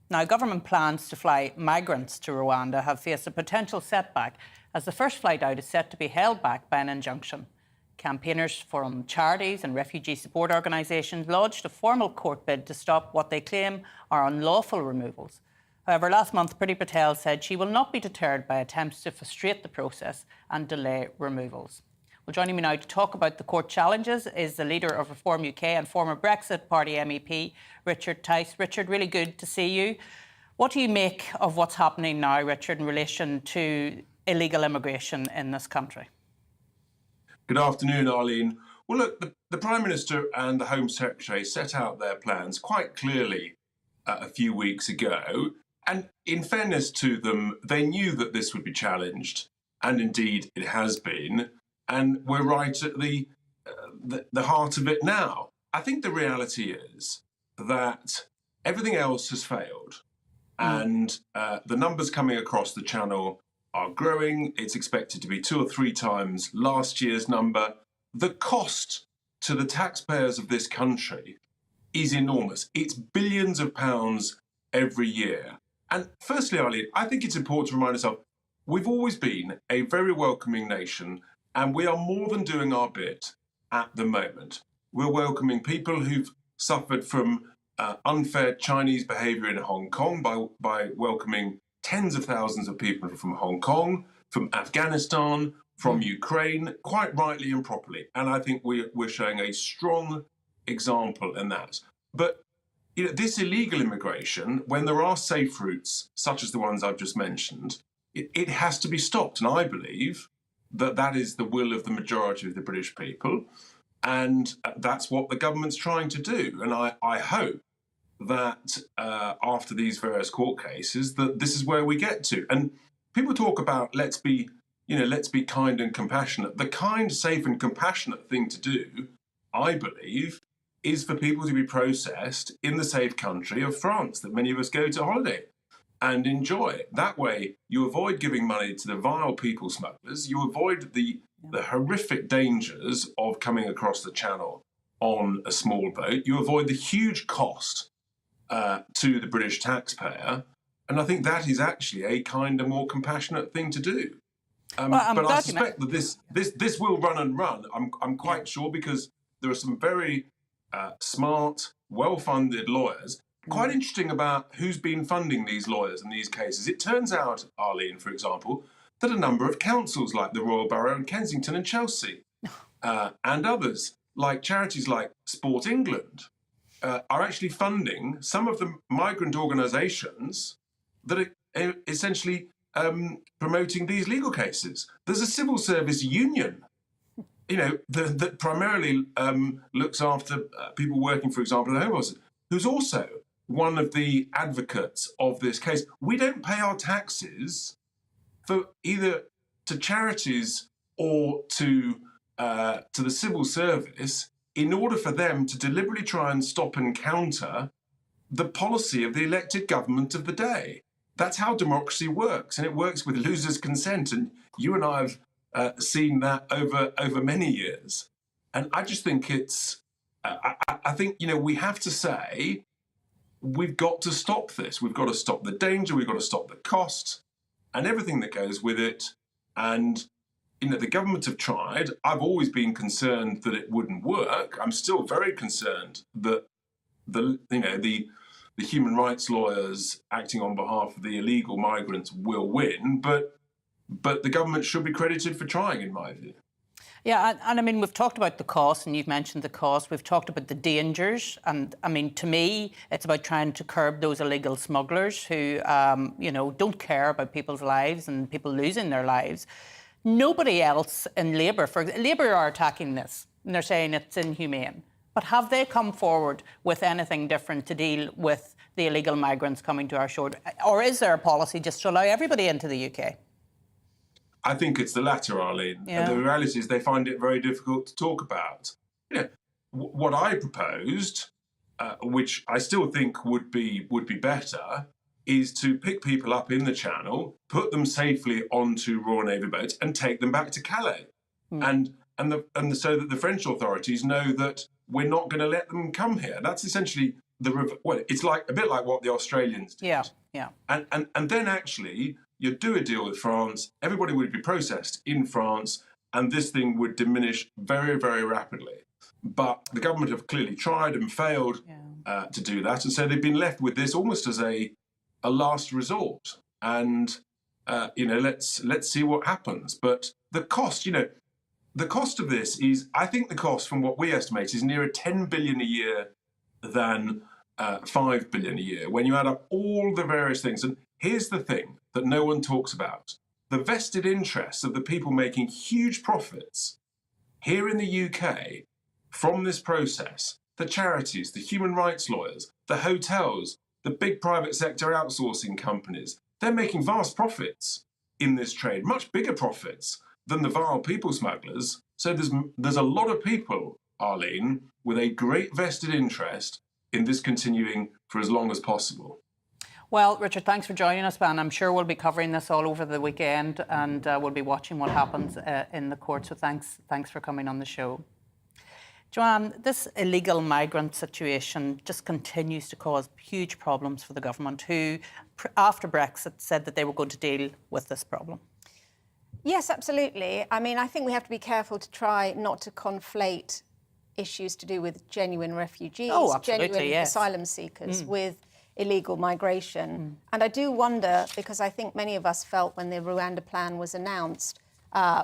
Now, government plans to fly migrants to Rwanda have faced a potential setback as the first flight out is set to be held back by an injunction. Campaigners from charities and refugee support organisations lodged a formal court bid to stop what they claim are unlawful removals. However, last month, Priti Patel said she will not be deterred by attempts to frustrate the process and delay removals. Well, joining me now to talk about the court challenges is the leader of Reform UK and former Brexit Party MEP, Richard Tice. Richard, really good to see you. What do you make of what's happening now, Richard, in relation to illegal immigration in this country? Good afternoon, Arlene. Well, look, the Prime Minister and the Home Secretary set out their plans quite clearly a few weeks ago. And in fairness to them, they knew that this would be challenged. And indeed, it has been. And we're right at the heart of it now. I think the reality is that everything else has failed. And the numbers coming across the channel are growing. It's expected to be 2 or 3 times last year's number. The cost to the taxpayers of this country is enormous. It's billions of pounds every year. And firstly, Arlene, I think it's important to remind ourselves, we've always been a very welcoming nation, and we are more than doing our bit at the moment. We're welcoming people who've suffered from unfair Chinese behaviour in Hong Kong by welcoming tens of thousands of people from Hong Kong, from Afghanistan, from Ukraine, quite rightly and properly. And I think we're showing a strong example in that. But this illegal immigration, when there are safe routes, such as the ones I've just mentioned, it has to be stopped. And I believe that is the will of the majority of the British people. And that's what the government's trying to do. And I hope that after these various court cases, that this is where we get to. And people talk about let's be kind and compassionate. The kind, safe and compassionate thing to do, I believe, is for people to be processed in the safe country of France that many of us go to holiday and enjoy. That way, you avoid giving money to the vile people smugglers. You avoid the horrific dangers of coming across the channel on a small boat. You avoid the huge cost to the British taxpayer. And I think that is actually a kinder, more compassionate thing to do. But I suspect that this will run and run. I'm quite sure, because there are some very smart, well-funded lawyers. Quite interesting about who's been funding these lawyers in these cases. It turns out, Arlene, for example, that a number of councils like the Royal Borough in Kensington and Chelsea and others, like charities like Sport England, are actually funding some of the migrant organisations that are essentially promoting these legal cases. There's a civil service union, that primarily looks after people working, for example, in the Home Office, who's also one of the advocates of this case. We don't pay our taxes for either to charities or to the civil service in order for them to deliberately try and stop and counter the policy of the elected government of the day. That's how democracy works, and it works with losers' consent. And you and I have seen that over many years. And I just think it's, I think, we have to say, we've got to stop this. We've got to stop the danger. We've got to stop the cost and everything that goes with it. And, the government have tried. I've always been concerned that it wouldn't work. I'm still very concerned that the human rights lawyers acting on behalf of the illegal migrants will win. But the government should be credited for trying, in my view. Yeah, and I mean, we've talked about the cost, and you've mentioned the cost. We've talked about the dangers. And I mean, to me, it's about trying to curb those illegal smugglers who, don't care about people's lives and people losing their lives. Nobody else in Labour, Labour are attacking this and they're saying it's inhumane. But have they come forward with anything different to deal with the illegal migrants coming to our shore? Or is there a policy just to allow everybody into the UK? I think it's the latter, Arlene. Yeah. The reality is they find it very difficult to talk about. You know, what I proposed, which I still think would be better, is to pick people up in the Channel, put them safely onto Royal Navy boats, and take them back to Calais, and so that the French authorities know that we're not going to let them come here. That's essentially it's like a bit like what the Australians did. Yeah. And then actually you do a deal with France. Everybody would be processed in France, and this thing would diminish very, very rapidly. But the government have clearly tried and failed to do that, and so they've been left with this almost as a last resort. And let's see what happens. But the cost, the cost of this is, I think the cost from what we estimate is nearer 10 billion a year than 5 billion a year when you add up all the various things. And here's the thing that no one talks about: the vested interests of the people making huge profits here in the UK from this process, the charities, the human rights lawyers, the hotels, the big private sector outsourcing companies. They're making vast profits in this trade, much bigger profits than the vile people smugglers. So there's a lot of people, Arlene, with a great vested interest in this continuing for as long as possible. Well, Richard, thanks for joining us, and I'm sure we'll be covering this all over the weekend, and we'll be watching what happens in the court. So thanks for coming on the show. Joanne, this illegal migrant situation just continues to cause huge problems for the government, who, after Brexit, said that they were going to deal with this problem. Yes, absolutely. I mean, I think we have to be careful to try not to conflate issues to do with genuine refugees, genuine asylum seekers with illegal migration. And I do wonder, because I think many of us felt when the Rwanda plan was announced,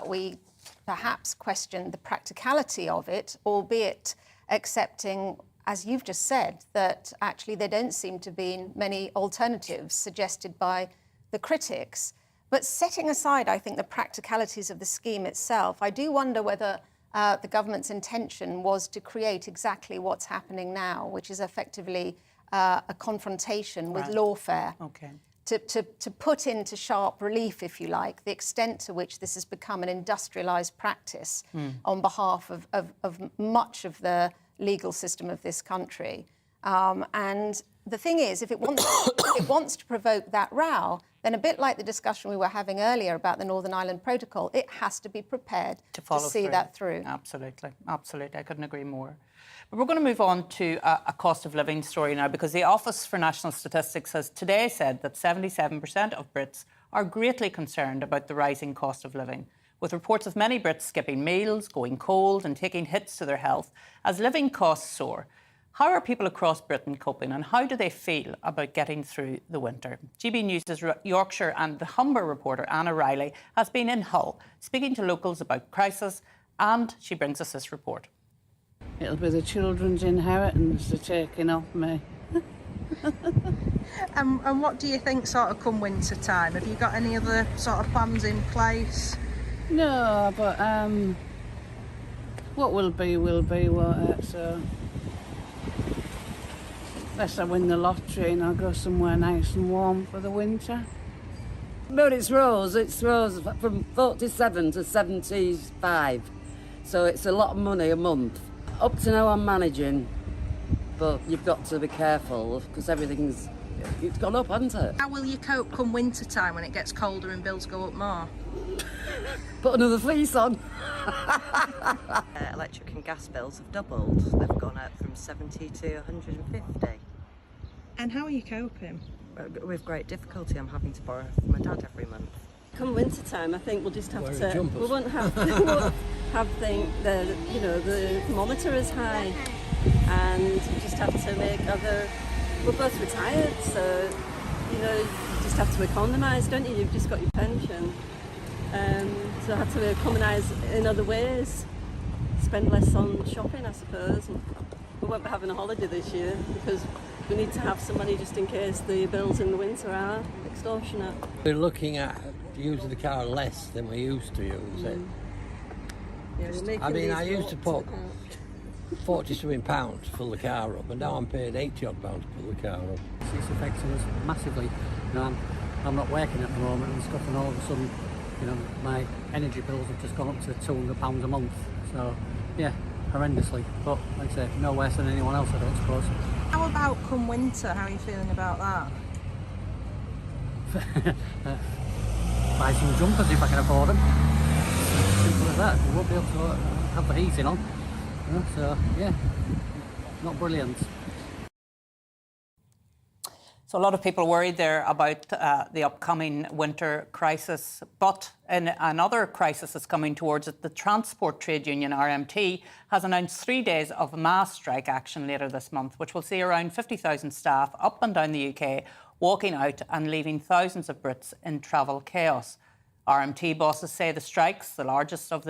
we perhaps questioned the practicality of it, albeit accepting, as you've just said, that actually there don't seem to be many alternatives suggested by the critics. But setting aside, I think, the practicalities of the scheme itself, I do wonder whether the government's intention was to create exactly what's happening now, which is effectively a confrontation with lawfare. Okay. To put into sharp relief, if you like, the extent to which this has become an industrialised practice on behalf of much of the legal system of this country. And the thing is, if it wants to provoke that row, then a bit like the discussion we were having earlier about the Northern Ireland Protocol, it has to be prepared to see that through. Absolutely. I couldn't agree more. But we're going to move on to a cost of living story now, because the Office for National Statistics has today said that 77% of Brits are greatly concerned about the rising cost of living, with reports of many Brits skipping meals, going cold and taking hits to their health as living costs soar. How are people across Britain coping, and how do they feel about getting through the winter? GB News' Yorkshire and the Humber reporter Anna Riley has been in Hull, speaking to locals about crisis, and she brings us this report. It'll be the children's inheritance they're taking off me. And what do you think sort of come winter time? Have you got any other sort of plans in place? No, but what will be, won't it? So unless I win the lottery and I'll go somewhere nice and warm for the winter. But it's rose from 47 to 75. So it's a lot of money a month. Up to now I'm managing, but you've got to be careful because it's gone up, hasn't it? How will you cope come winter time when it gets colder and bills go up more? Put another fleece on. Electric and gas bills have doubled. They've gone up from 70 to 150. And how are you coping? With great difficulty. I'm having to borrow from my dad every month. Come winter time, I think we'll just have to. Jumpers. We won't have the thermometer is high, and we just have to make other. We're both retired, so you just have to economise, don't you? You've just got your pension, so I have to economise in other ways. Spend less on shopping, I suppose. And we won't be having a holiday this year because we need to have some money just in case the bills in the winter are extortionate. We're looking at using the car less than we used to use it. Yeah, we're making I mean, these I used to put walks. 40-something pounds to fill the car up, and now I'm paying 80-odd pounds to fill the car up. It's affecting us massively. You know, I'm not working at the moment and stuff, and all of a sudden, you know, my energy bills have just gone up to £200 a month. So, yeah, horrendously. But like I say, no worse than anyone else, I don't suppose. How about come winter? How are you feeling about that? Buy some jumpers if I can afford them. Simple as that. We won't be able to have the heating on. You know, so, yeah, not brilliant. So a lot of people worried there about the upcoming winter crisis. But another crisis is coming towards it. The Transport Trade Union, RMT, has announced 3 days of mass strike action later this month, which will see around 50,000 staff up and down the UK walking out and leaving thousands of Brits in travel chaos. RMT bosses say the strikes, the largest of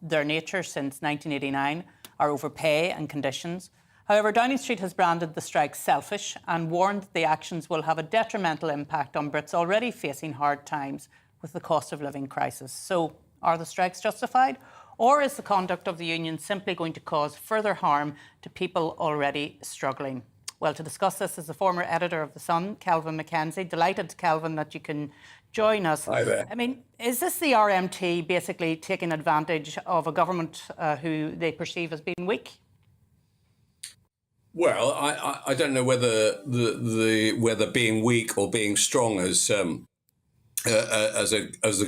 their nature since 1989, are over pay and conditions. However, Downing Street has branded the strikes selfish and warned the actions will have a detrimental impact on Brits already facing hard times with the cost of living crisis. So, are the strikes justified? Or is the conduct of the union simply going to cause further harm to people already struggling? Well, to discuss this is the former editor of The Sun, Kelvin McKenzie. Delighted, Kelvin, that you can join us. Hi there. I mean, is this the RMT basically taking advantage of a government who they perceive as being weak? Well, I don't know whether whether being weak or being strong as the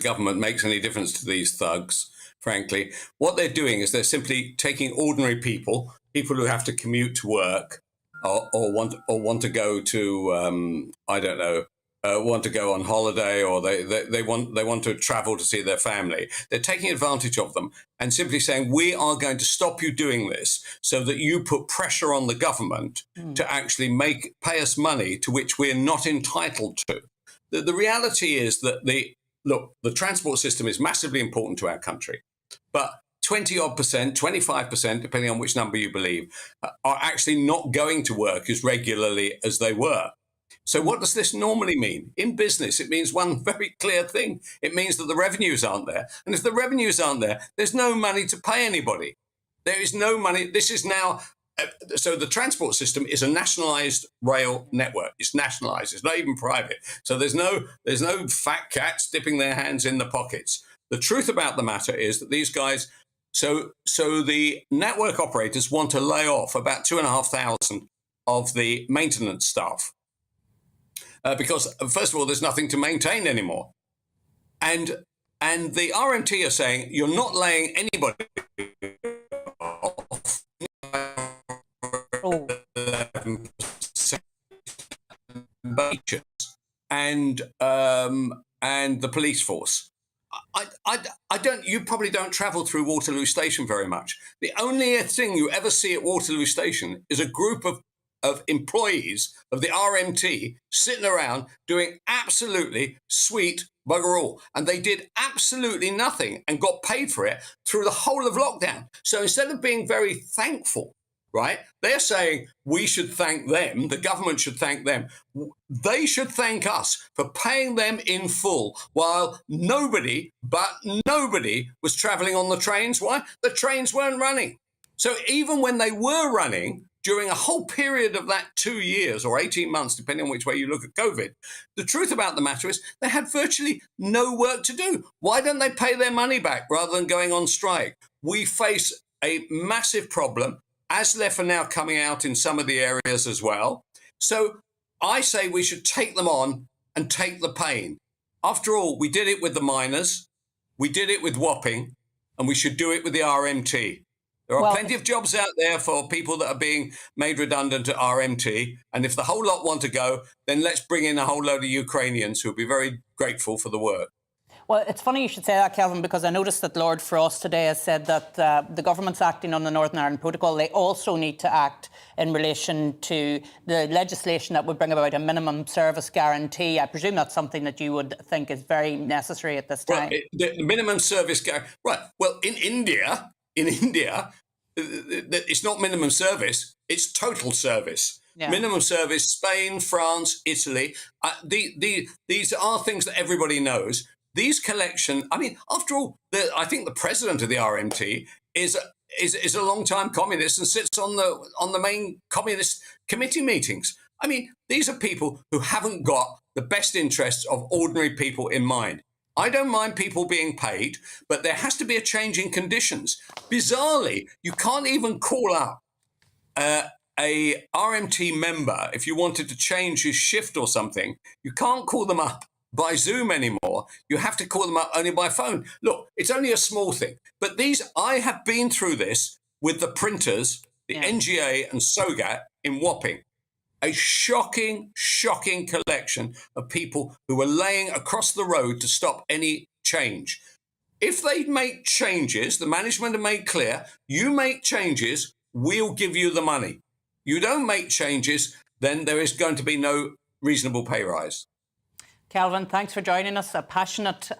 government makes any difference to these thugs. Frankly, what they're doing is they're simply taking ordinary people who have to commute to work or want to go to I don't know. Want to go on holiday, or they want to travel to see their family. They're taking advantage of them and simply saying, we are going to stop you doing this so that you put pressure on the government to actually pay us money to which we're not entitled to. The reality is that the transport system is massively important to our country, but 20-odd%, 25%, depending on which number you believe, are actually not going to work as regularly as they were. So what does this normally mean? In business, it means one very clear thing. It means that the revenues aren't there. And if the revenues aren't there, there's no money to pay anybody. There is no money. This is now, so the transport system is a nationalised rail network. It's nationalised. It's not even private. So there's no fat cats dipping their hands in the pockets. The truth about the matter is that these guys, so the network operators want to lay off about 2,500 of the maintenance staff. Because, first of all, there's nothing to maintain anymore. And the RMT are saying, you're not laying anybody off. And the police force. I don't. You probably don't travel through Waterloo Station very much. The only thing you ever see at Waterloo Station is a group of employees of the RMT sitting around doing absolutely sweet bugger all. And they did absolutely nothing and got paid for it through the whole of lockdown. So instead of being very thankful, right, they're saying we should thank them, the government should thank them. They should thank us for paying them in full while nobody was travelling on the trains. Why? The trains weren't running. So even when they were running, during a whole period of that 2 years or 18 months, depending on which way you look at COVID, the truth about the matter is they had virtually no work to do. Why don't they pay their money back rather than going on strike? We face a massive problem. ASLEF are now coming out in some of the areas as well. So I say we should take them on and take the pain. After all, we did it with the miners, we did it with Wapping, and we should do it with the RMT. There are plenty of jobs out there for people that are being made redundant at RMT. And if the whole lot want to go, then let's bring in a whole load of Ukrainians who will be very grateful for the work. Well, it's funny you should say that, Kelvin, because I noticed that Lord Frost today has said that the government's acting on the Northern Ireland Protocol. They also need to act in relation to the legislation that would bring about a minimum service guarantee. I presume that's something that you would think is very necessary at this time. Well, the minimum service guarantee. Right. Well, in India, it's not minimum service, it's total service. Yeah. Minimum service, Spain, France, Italy. These are things that everybody knows. these collection, I mean, after all, I think the president of the RMT is a long-time communist and sits on the main communist committee meetings. I mean, these are people who haven't got the best interests of ordinary people in mind. I don't mind people being paid, but there has to be a change in conditions. Bizarrely, you can't even call up a RMT member if you wanted to change his shift or something. You can't call them up by Zoom anymore. You have to call them up only by phone. Look, it's only a small thing, but I have been through this with the printers, the NGA and SOGAT in Wapping. A shocking, shocking collection of people who were laying across the road to stop any change. If they make changes, the management have made clear, you make changes, we'll give you the money. You don't make changes, then there is going to be no reasonable pay rise. Kelvin, thanks for joining us. A passionate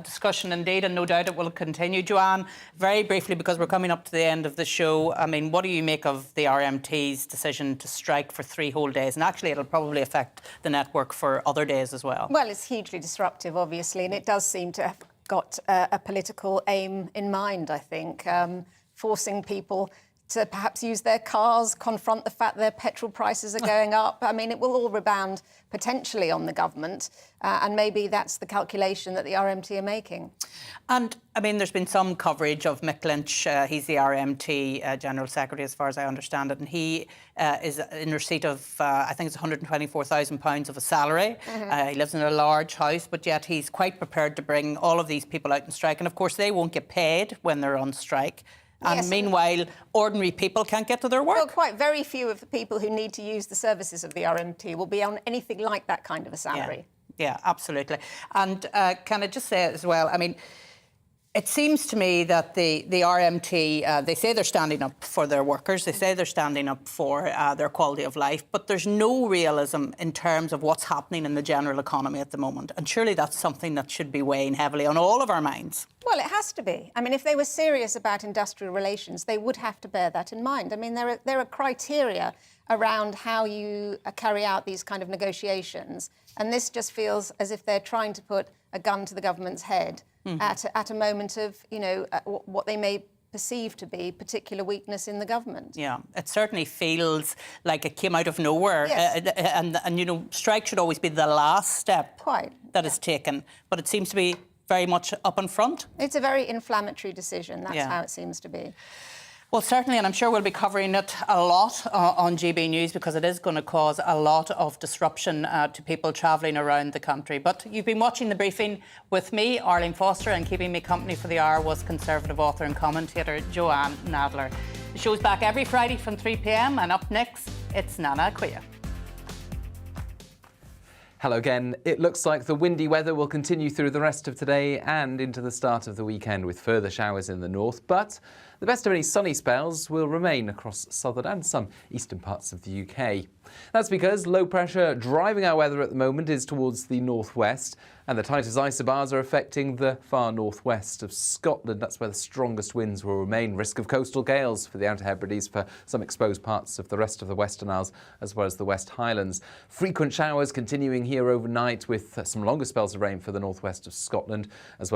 discussion indeed, and no doubt it will continue. Joanne, very briefly, because we're coming up to the end of the show, I mean, what do you make of the RMT's decision to strike for 3 whole days? And actually, it'll probably affect the network for other days as well. Well, it's hugely disruptive, obviously, and it does seem to have got a political aim in mind, I think, forcing people to perhaps use their cars, confront the fact their petrol prices are going up. I mean, it will all rebound potentially on the government, and maybe that's the calculation that the RMT are making. And, I mean, there's been some coverage of Mick Lynch. He's the RMT General Secretary, as far as I understand it, and he is in receipt of, I think it's £124,000 of a salary. He lives in a large house, but yet he's quite prepared to bring all of these people out on strike. And, of course, they won't get paid when they're on strike. And yes, meanwhile, ordinary people can't get to their work. Well, quite very few of the people who need to use the services of the RMT will be on anything like that kind of a salary. Yeah, absolutely. And can I just say as well, I mean, it seems to me that the RMT, they say they're standing up for their workers, they say they're standing up for their quality of life, but there's no realism in terms of what's happening in the general economy at the moment. And surely that's something that should be weighing heavily on all of our minds. Well, it has to be. I mean, if they were serious about industrial relations, they would have to bear that in mind. I mean, there are criteria around how you carry out these kind of negotiations. And this just feels as if they're trying to put a gun to the government's head at a moment of, you know, what they may perceive to be particular weakness in the government. Yeah, it certainly feels like it came out of nowhere. Yes. And, you know, strike should always be the last step that is taken. But it seems to be very much up in front. It's a very inflammatory decision. That's how it seems to be. Well, certainly, and I'm sure we'll be covering it a lot on GB News because it is going to cause a lot of disruption to people travelling around the country. But you've been watching The Briefing with me, Arlene Foster, and keeping me company for the hour was Conservative author and commentator Joanne Nadler. The show's back every Friday from 3 p.m, and up next, it's Nana Quia. Hello again. It looks like the windy weather will continue through the rest of today and into the start of the weekend with further showers in the north, but the best of any sunny spells will remain across southern and some eastern parts of the UK. That's because low pressure driving our weather at the moment is towards the northwest, and the tightest isobars are affecting the far northwest of Scotland. That's where the strongest winds will remain. Risk of coastal gales for the Outer Hebrides, for some exposed parts of the rest of the Western Isles, as well as the West Highlands. Frequent showers continuing here overnight with some longer spells of rain for the northwest of Scotland, as well as